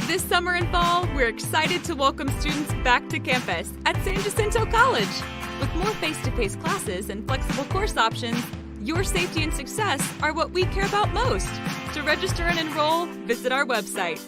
This summer and fall, we're excited to welcome students back to campus at San Jacinto College. With more face-to-face classes and flexible course options, your safety and success are what we care about most. To register and enroll, visit our website.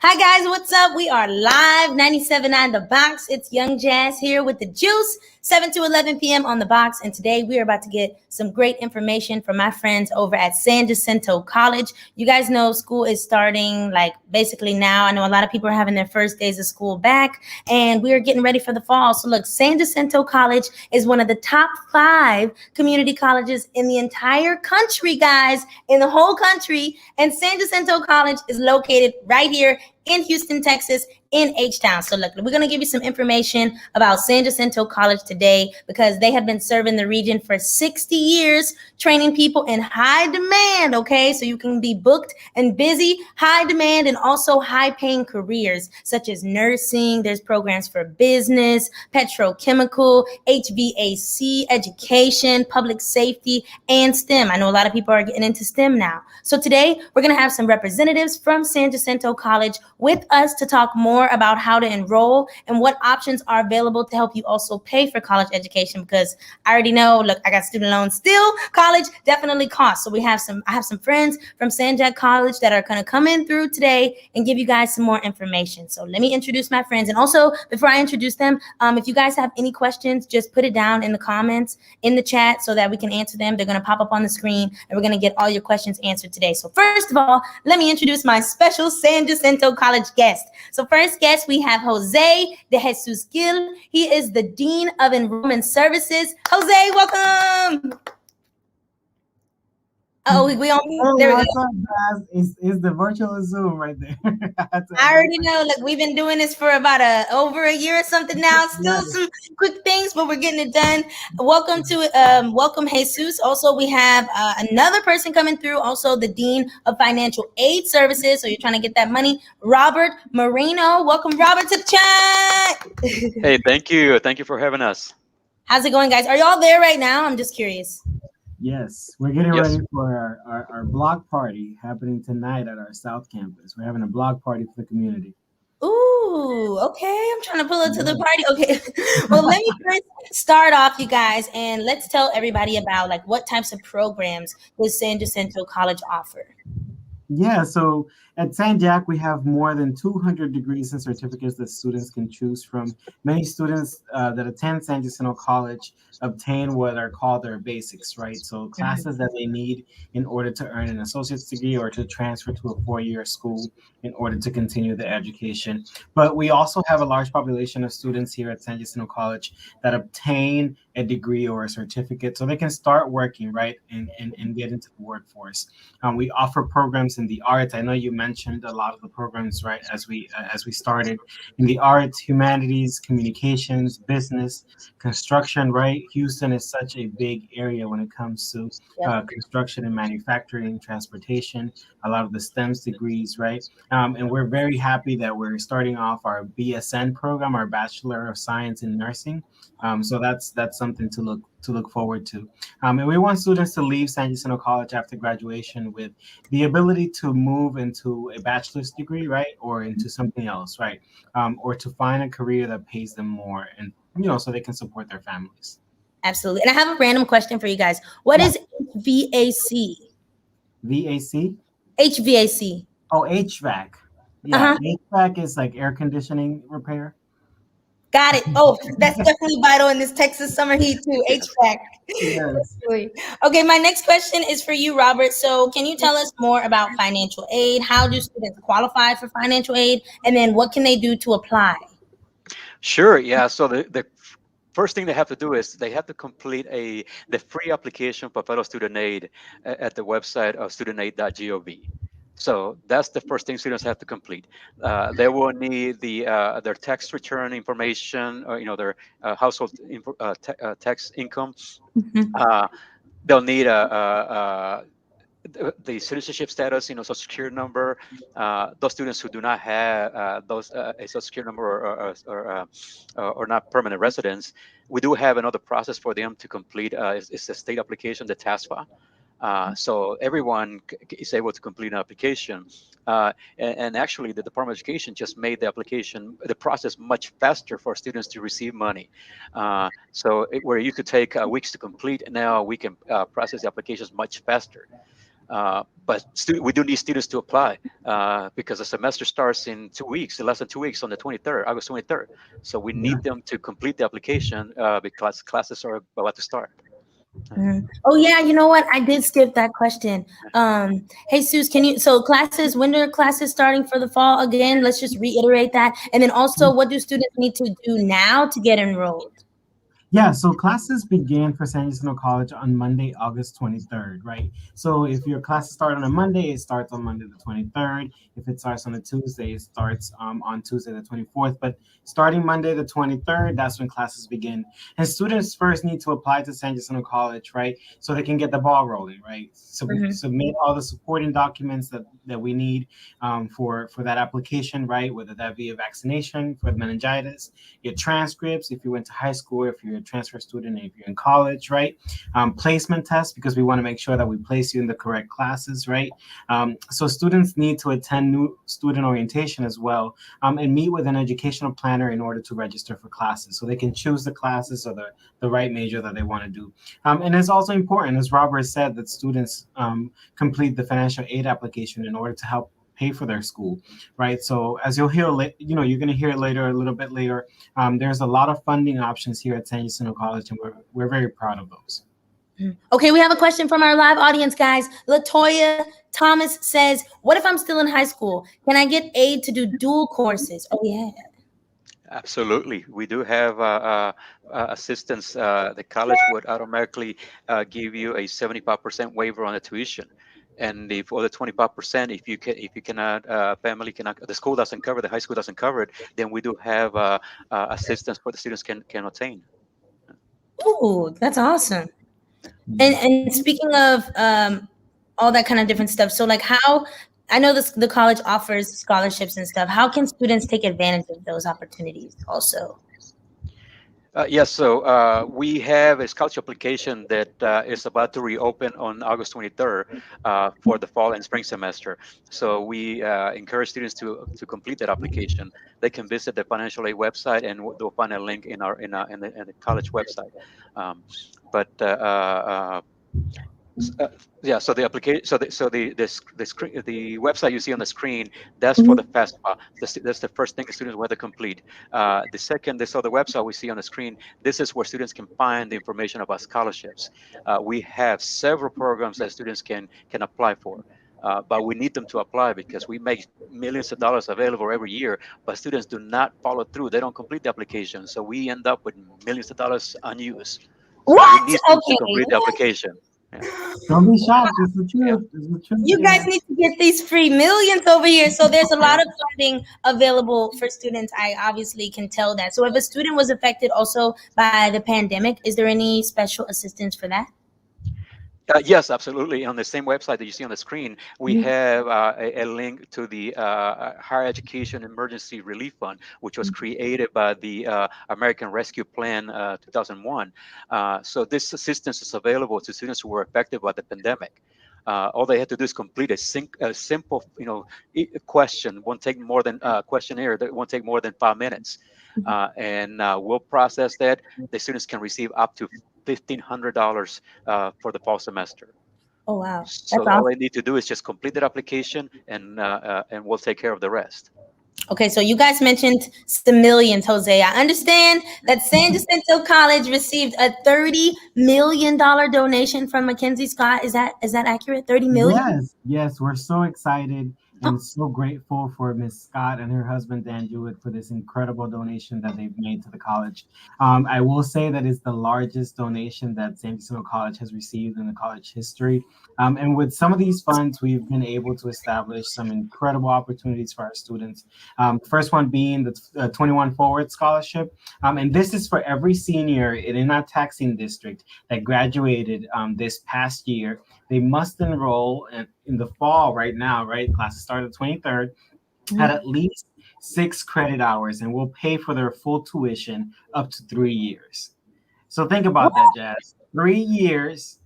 Hi guys, what's up? We are live, 97.9 The Box. It's Young Jazz here with the juice, 7 to 11 p.m. on The Box. And today we are about to get some great information from my friends over at San Jacinto College. You guys know school is starting like basically now. I know a lot of people are having their first days of school back and we are getting ready for the fall. So look, San Jacinto College is one of the top 5 community colleges in the entire country, guys, in the whole country. And San Jacinto College is located right here in Houston, Texas, in H-Town. So look, we're going to give you some information about San Jacinto College today because they have been serving the region for 60 years, training people in high demand, okay? So you can be booked and busy, high demand, and also high-paying careers such as nursing. There's programs for business, petrochemical, HVAC, education, public safety, and STEM. I know a lot of people are getting into STEM now. So today, we're going to have some representatives from San Jacinto College with us to talk more about how to enroll and what options are available to help you also pay for college education, because I already know, look, I got student loans still. College definitely costs. So I have some friends from San Jac College that are going to come in through today and give you guys some more information. So let me introduce my friends. And also, before I introduce them, if you guys have any questions, just put it down in the comments in the chat so that we can answer them. They're going to pop up on the screen and we're going to get all your questions answered today. So first of all, let me introduce my special San Jacinto College guest. So first guest, we have Jose de Jesus Gil. He is the Dean of Enrollment Services. Jose, welcome. Oh, we on. There we go. It's the virtual Zoom right there. I already know. Look, we've been doing this for about over a year or something now. Still some quick things, but we're getting it done. Welcome to welcome Jesus. Also, we have another person coming through. Also, the Dean of Financial Aid Services. So you're trying to get that money, Robert Marino. Welcome, Robert, to the chat. Hey, thank you. Thank you for having us. How's it going, guys? Are y'all there right now? I'm just curious. Yes, we're getting ready for our block party happening tonight at our South Campus. We're having a block party for the community. Ooh, okay. I'm trying to pull it to the party. Okay. Well, let me first start off, you guys, and let's tell everybody about like what types of programs does San Jacinto College offer? Yeah, so at San Jac, we have more than 200 degrees and certificates that students can choose from. Many students that attend San Jacinto College obtain what are called their basics, right? So classes that they need in order to earn an associate's degree or to transfer to a 4-year school in order to continue their education. But we also have a large population of students here at San Jacinto College that obtain a degree or a certificate so they can start working, right, and get into the workforce. We offer programs in the arts. I know you mentioned a lot of the programs, right, as we started in the arts, humanities, communications, business, construction, right? Houston is such a big area when it comes to construction and manufacturing, transportation, a lot of the STEMs degrees, right? And we're very happy that we're starting off our BSN program, our Bachelor of Science in Nursing. So that's something to look forward to. And we want students to leave San Jacinto College after graduation with the ability to move into a bachelor's degree, right, or into something else, right, or to find a career that pays them more, and so they can support their families. Absolutely. And I have a random question for you guys. What is HVAC? VAC? HVAC. Oh, HVAC. Yeah, HVAC is like air conditioning repair. Got it. Oh, that's definitely vital in this Texas summer heat too. HVAC. Yes. Okay, my next question is for you, Robert. So can you tell us more about financial aid? How do students qualify for financial aid? And then what can they do to apply? Sure. Yeah. So the first thing they have to do is they have to complete the free application for federal student aid at the website of studentaid.gov. So that's the first thing students have to complete. They will need their tax return information, or their household tax income. They'll need the citizenship status, social security number. Those students who do not have a social security number or not permanent residents, we do have another process for them to complete. It's a state application, the TASFA. So everyone is able to complete an application. And actually, the Department of Education just made the process much faster for students to receive money. Where you could take weeks to complete, now we can process the applications much faster. But we do need students to apply because the semester starts in 2 weeks, less than 2 weeks, on the 23rd, August 23rd. So we need them to complete the application because classes are about to start. Oh yeah, you know what? I did skip that question. Jesus, so classes, when are classes starting for the fall again? Let's just reiterate that. And then also, what do students need to do now to get enrolled? Yeah, so classes began for San Jacinto College on Monday, August 23rd, right? So if your classes start on a Monday, it starts on Monday the 23rd. If it starts on a Tuesday, it starts on Tuesday the 24th. But starting Monday the 23rd, that's when classes begin. And students first need to apply to San Jacinto College, right? So they can get the ball rolling, right? So submit all the supporting documents that we need for that application, right? Whether that be a vaccination for meningitis, your transcripts, if you went to high school, if you're a transfer student, if you're in college, right? Placement tests, because we want to make sure that we place you in the correct classes, right? So students need to attend new student orientation as well, and meet with an educational planner in order to register for classes, so they can choose the classes or the right major that they want to do. And it's also important, as Robert said, that students complete the financial aid application in order to help pay for their school, right? So as you'll hear, you're going to hear it later, a little bit later. There's a lot of funding options here at San Jacinto College, and we're very proud of those. Okay, we have a question from our live audience, guys. Latoya Thomas says, "What if I'm still in high school? Can I get aid to do dual courses?" Oh yeah. Absolutely. We do have assistance. The college would automatically give you a 75% waiver on the tuition. And if other 25%, if you cannot, family cannot, the school doesn't cover, the high school doesn't cover it, then we do have assistance for the students can obtain. Ooh, that's awesome. And speaking of all that kind of different stuff, so like how, I know the college offers scholarships and stuff. How can students take advantage of those opportunities also? Yes, so we have a scholarship application that is about to reopen on August 23rd for the fall and spring semester. So we encourage students to complete that application. They can visit the financial aid website, and they'll find a link in the college website. Yeah, so the application, so the website you see on the screen, that's for the FAFSA. That's the first thing the students will have to complete. The second, so the website we see on the screen, this is where students can find the information about scholarships. We have several programs that students can apply for. But we need them to apply because we make millions of dollars available every year, but students do not follow through. They don't complete the application. So we end up with millions of dollars unused. So what? we need students to complete the application. Yeah. Don't be shocked. It's the truth. It's the truth. You guys need to get these free millions over here. So there's a lot of funding available for students. I obviously can tell that. So if a student was affected also by the pandemic, is there any special assistance for that? Yes, absolutely. On the same website that you see on the screen, we have a link to the Higher Education Emergency Relief Fund, which was created by the American Rescue Plan 2001. So this assistance is available to students who were affected by the pandemic. All they have to do is complete a simple, question. Won't take more than questionnaire. That won't take more than 5 minutes, and we'll process that. The students can receive up to $1,500 for the fall semester. Oh wow! So all they need to do is just complete that application, and we'll take care of the rest. Okay, so you guys mentioned some millions, Jose. I understand that San Jacinto College received a $30 million donation from Mackenzie Scott. Is that accurate? 30 million? Yes, we're so excited and so grateful for Ms. Scott and her husband Dan Jewett for this incredible donation that they've made to the college. I will say that it's the largest donation that San Jacinto College has received in the college history. And with some of these funds, we've been able to establish some incredible opportunities for our students. First one being the 21 Forward Scholarship. And this is for every senior in our taxing district that graduated this past year. They must enroll in the fall right now, right? Classes start the 23rd, at least 6 credit hours, and we'll pay for their full tuition up to 3 years. So think about that, Jazz. 3 years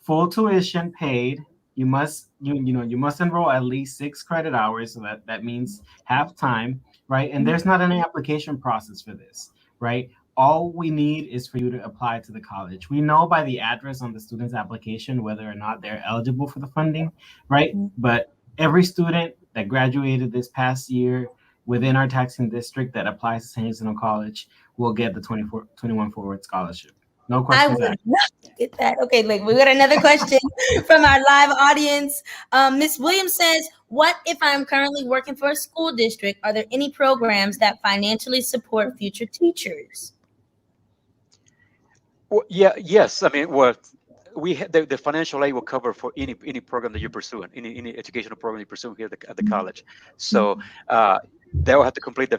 full tuition paid. You must enroll at least 6 credit hours, so that means half time, right? And there's not an application process for this, right? All we need is for you to apply to the college. We know by the address on the student's application whether or not they're eligible for the funding, right? But every student that graduated this past year within our taxing district that applies to San Jacinto College will get the 21 forward scholarship. No I questions would asked. love to get that. Okay, like we got another question from our live audience. Miss Williams says, "What if I'm currently working for a school district? Are there any programs that financially support future teachers?" Well, yeah, yes. I mean, well, the financial aid will cover for any program that you're pursuing, any educational program you're pursuing here at the college. So they will have to complete the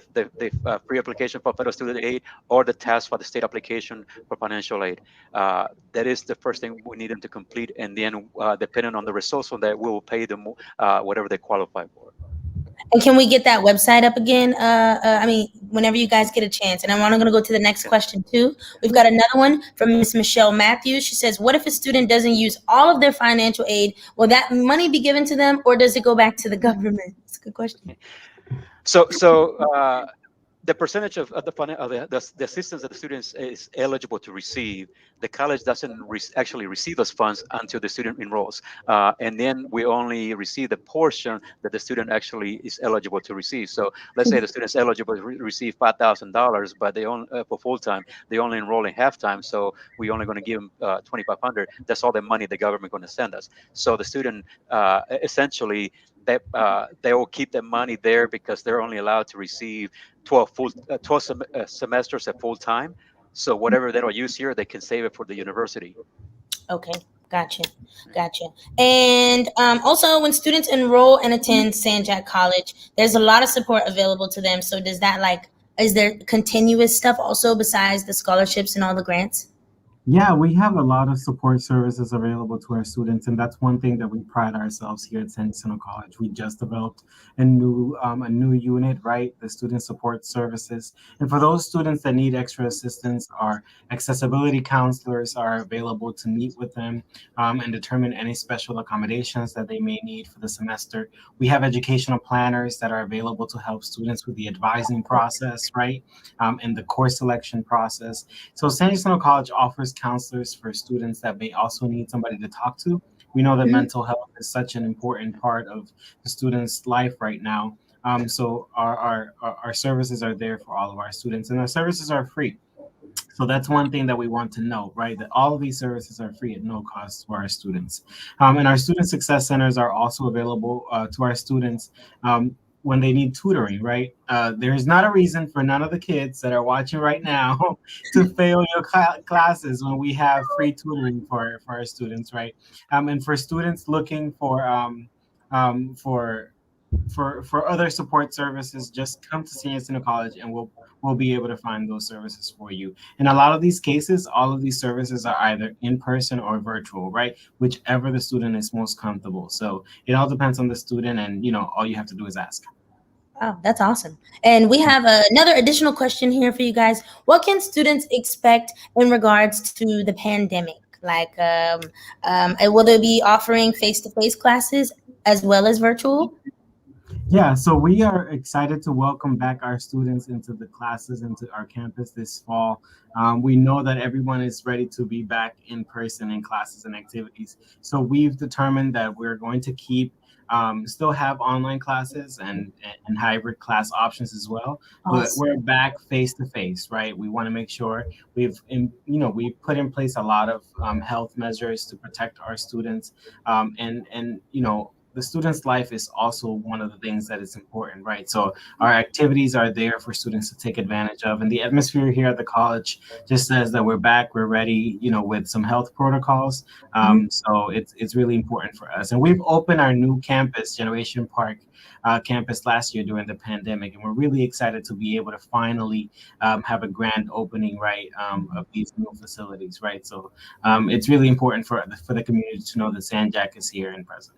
pre-application for federal student aid or the test for the state application for financial aid. That is the first thing we need them to complete, and then depending on the results on that, we will pay them whatever they qualify for. And can we get that website up again? I mean, whenever you guys get a chance. And I'm going to go to the next question too. We've got another one from Miss Michelle Matthews. She says, "What if a student doesn't use all of their financial aid? Will that money be given to them, or does it go back to the government?" It's a good question. So the percentage of the assistance that the students is eligible to receive, the college doesn't actually receive those funds until the student enrolls, and then we only receive the portion that the student actually is eligible to receive. So let's say the student's eligible to receive $5,000, but they only for full time they only enroll in half time, so we only going to give them 2,500. That's all the money the government going to send us. So the student essentially they will keep the money there because they're only allowed to receive 12 semesters at full time. So whatever they don't use here, they can save it for the university. Okay, gotcha. And also, when students enroll and attend San Jac College, there's a lot of support available to them. So does that is there continuous stuff also besides the scholarships and all the grants? Yeah, we have a lot of support services available to our students, and that's one thing that we pride ourselves here at San Jacinto College. We just developed a new unit, right? The student support services, and for those students that need extra assistance, our accessibility counselors are available to meet with them and determine any special accommodations that they may need for the semester. We have educational planners that are available to help students with the advising process, right, and the course selection process. So San Jacinto College offers counselors for students that may also need somebody to talk to. We know that mental health is such an important part of the student's life right now. So our services are there for all of our students, and our services are free. So that's one thing that we want to know, right? That all of these services are free at no cost for our students. And our student success centers are also available to our students when they need tutoring, right? There's not a reason for none of the kids that are watching right now to fail your classes when we have free tutoring for our students, right? And for students looking for other support services, just come to San Jacinto College and we'll be able to find those services for you. In a lot of these cases, all of these services are either in person or virtual, right? Whichever the student is most comfortable. So it all depends on the student, and all you have to do is ask. Oh, that's awesome. And we have another additional question here for you guys. What can students expect in regards to the pandemic? Will they be offering face-to-face classes as well as virtual? Yeah, so we are excited to welcome back our students into the classes, into our campus this fall. We know that everyone is ready to be back in person in classes and activities. So we've determined that we're going to still have online classes and hybrid class options as well. But we're back face to face, right? We want to make sure we've put in place a lot of health measures to protect our students, and the student's life is also one of the things that is important, right? So our activities are there for students to take advantage of. And the atmosphere here at the college just says that we're back, we're ready, with some health protocols. So it's really important for us. And we've opened our new campus, Generation Park campus, last year during the pandemic. And we're really excited to be able to finally have a grand opening, right, of these new facilities, right? So it's really important for the community to know that San Jac is here and present.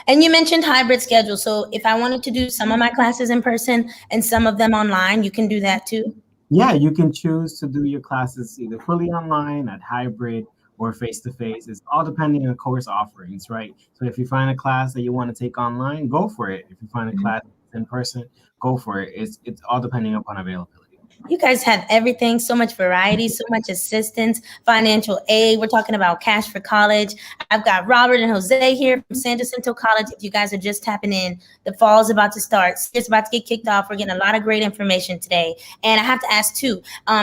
And you mentioned hybrid schedule. So if I wanted to do some of my classes in person and some of them online, you can do that too? Yeah, you can choose to do your classes either fully online, at hybrid, or face-to-face. It's all depending on course offerings, right? So if you find a class that you want to take online, go for it. If you find a class in person, go for it. It's all depending upon availability. You guys have everything, so much variety, so much assistance, financial aid. We're talking about cash for college. I've got Robert and Jose here from San Jacinto College. If you guys are just tapping in, the fall is about to start. It's about to get kicked off. We're getting a lot of great information today. And I have to ask too,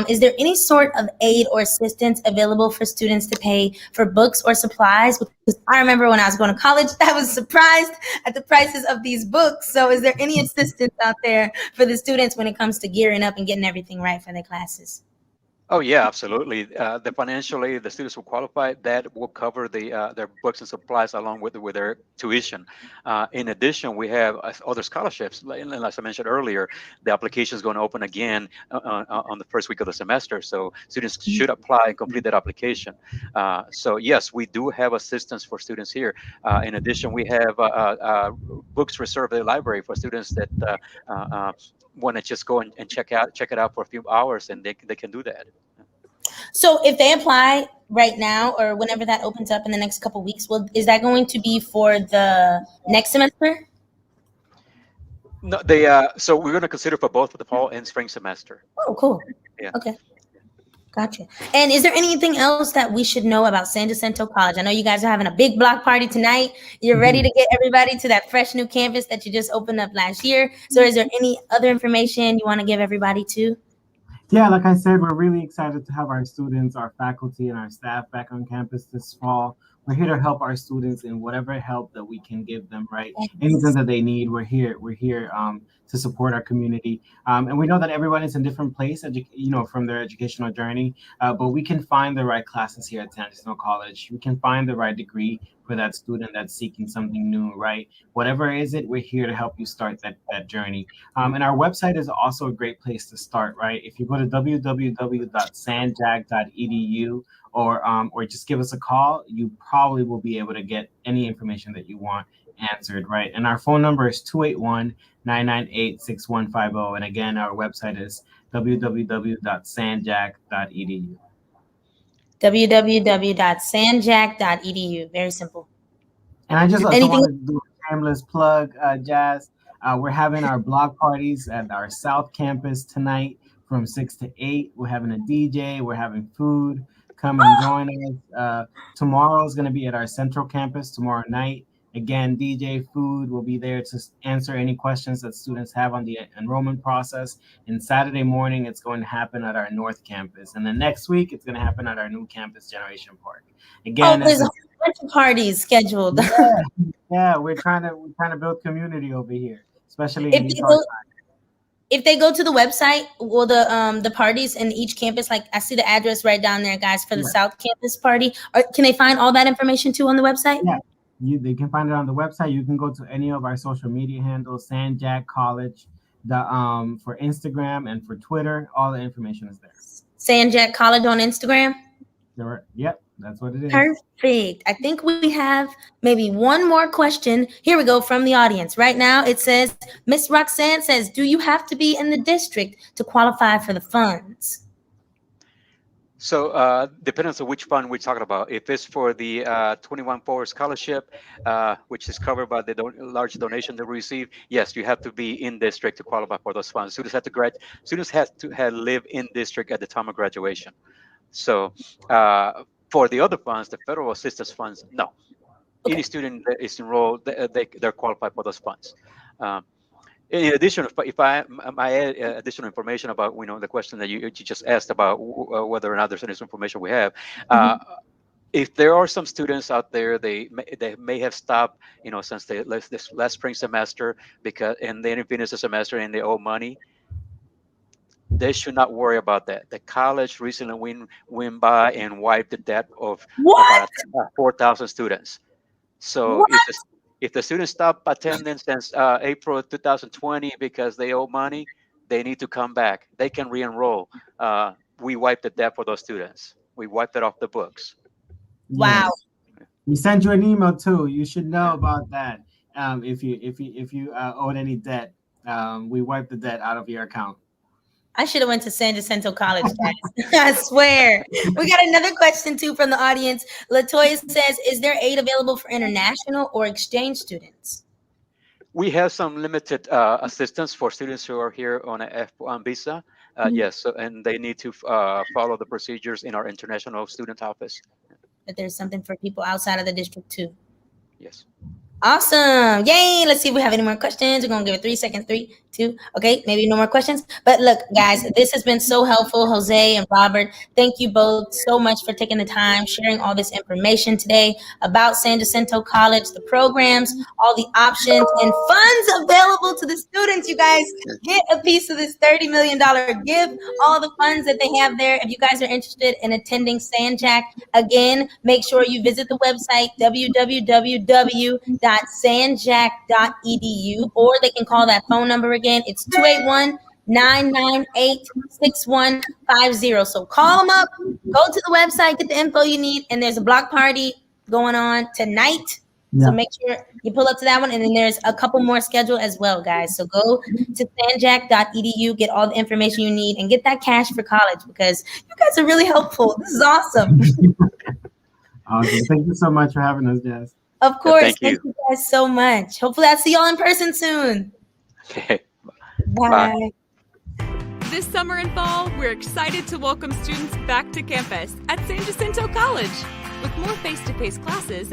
is there any sort of aid or assistance available for students to pay for books or supplies? Because I remember when I was going to college, I was surprised at the prices of these books. So is there any assistance out there for the students when it comes to gearing up and getting everything right for their classes? Oh yeah, absolutely. The financial aid the students will qualify, that will cover their books and supplies along with their tuition. In addition, we have other scholarships. And as I mentioned earlier, the application is going to open again on the first week of the semester. So students should apply and complete that application. So yes, we do have assistance for students here. In addition, we have books reserved at the library for students that want to just go and check it out for a few hours, and they can do that. So if they apply right now or whenever that opens up in the next couple of weeks, is that going to be for the next semester? No, so we're going to consider for both the fall and spring semester. Oh, cool. Yeah. Okay. Gotcha. And is there anything else that we should know about San Jacinto College? I know you guys are having a big block party tonight. You're ready to get everybody to that fresh new campus that you just opened up last year. So is there any other information you want to give everybody too? Yeah, like I said, we're really excited to have our students, our faculty, and our staff back on campus this fall. We're here to help our students in whatever help that we can give them, right? Anything that they need, we're here to support our community. And we know that everyone is in a different place, from their educational journey, but we can find the right classes here at San Jacinto College. We can find the right degree for that student that's seeking something new, right? Whatever is it, we're here to help you start that journey. And our website is also a great place to start, right? If you go to www.sanjag.edu or just give us a call, you probably will be able to get any information that you want answered, right? And our phone number is 281-998-6150. And again, our website is www.sanjag.edu. www.sanjag.edu. Very simple. And I just want to do a shameless plug, Jazz. We're having our block parties at our South Campus tonight from 6 to 8. We're having a DJ. We're having food. Come and join us. Tomorrow is going to be at our Central Campus tomorrow night. Again, DJ, food will be there to answer any questions that students have on the enrollment process. And Saturday morning, it's going to happen at our North Campus. And then next week, it's going to happen at our new campus, Generation Park. Again, there's a bunch of parties scheduled. Yeah, we're trying to build community over here, especially in these If they go to the website, will the parties in each campus, like I see the address right down there, guys, for the South Campus party, or can they find all that information too on the website? Yeah. They can find it on the website. You can go to any of our social media handles, Sanjag College, for Instagram and for Twitter. All the information is there. Sanjag College on Instagram? Yep, that's what it is. Perfect. I think we have maybe one more question. Here we go from the audience. Right now it says, Miss Roxanne says, do you have to be in the district to qualify for the funds? So depends on which fund we're talking about. If it's for the 21 Forward Scholarship, which is covered by the large donation they receive, yes, you have to be in district to qualify for those funds. Students have to live in district at the time of graduation. So for the other funds, the federal assistance funds, no. Okay. Any student that is enrolled, they're qualified for those funds. In addition, if I add additional information about the question that you just asked about whether or not there's any information we have, if there are some students out there, they may have stopped, since this last spring semester and they didn't finish the semester and they owe money. They should not worry about that. The college recently went by and wiped the debt of about 4,000 students. So if the students stop attending since April 2020 because they owe money, they need to come back. They can re-enroll. We wiped the debt for those students. We wiped it off the books. Wow. We sent you an email too. You should know about that. If you owed any debt, we wiped the debt out of your account. I should have went to San Jacinto College, guys. I swear. We got another question too from the audience. Latoya says, "Is there aid available for international or exchange students?" We have some limited assistance for students who are here on a F1 visa. Yes, so, and they need to follow the procedures in our international student office. But there's something for people outside of the district too. Yes. Awesome. Yay. Let's see if we have any more questions. We're going to give it 3 seconds. 3, 2. Okay. Maybe no more questions. But look, guys, this has been so helpful. Jose and Robert, thank you both so much for taking the time, sharing all this information today about San Jacinto College, the programs, all the options and funds available to the students. You guys get a piece of this $30 million gift, all the funds that they have there. If you guys are interested in attending SanJack, again, make sure you visit the website, www.sanjack.edu, or they can call that phone number again. It's 281-998-6150. So call them up, go to the website, get the info you need, and there's a block party going on tonight. So make sure you pull up to that one, and then there's a couple more scheduled as well, guys. So go to sanjack.edu, get all the information you need, and get that cash for college because you guys are really helpful. This is awesome. Awesome. Thank you so much for having us, Jazz. Of course. Thank Thank you guys so much. Hopefully I'll see y'all in person soon. Okay. Bye. This summer and fall, we're excited to welcome students back to campus at San Jacinto College with more face-to-face classes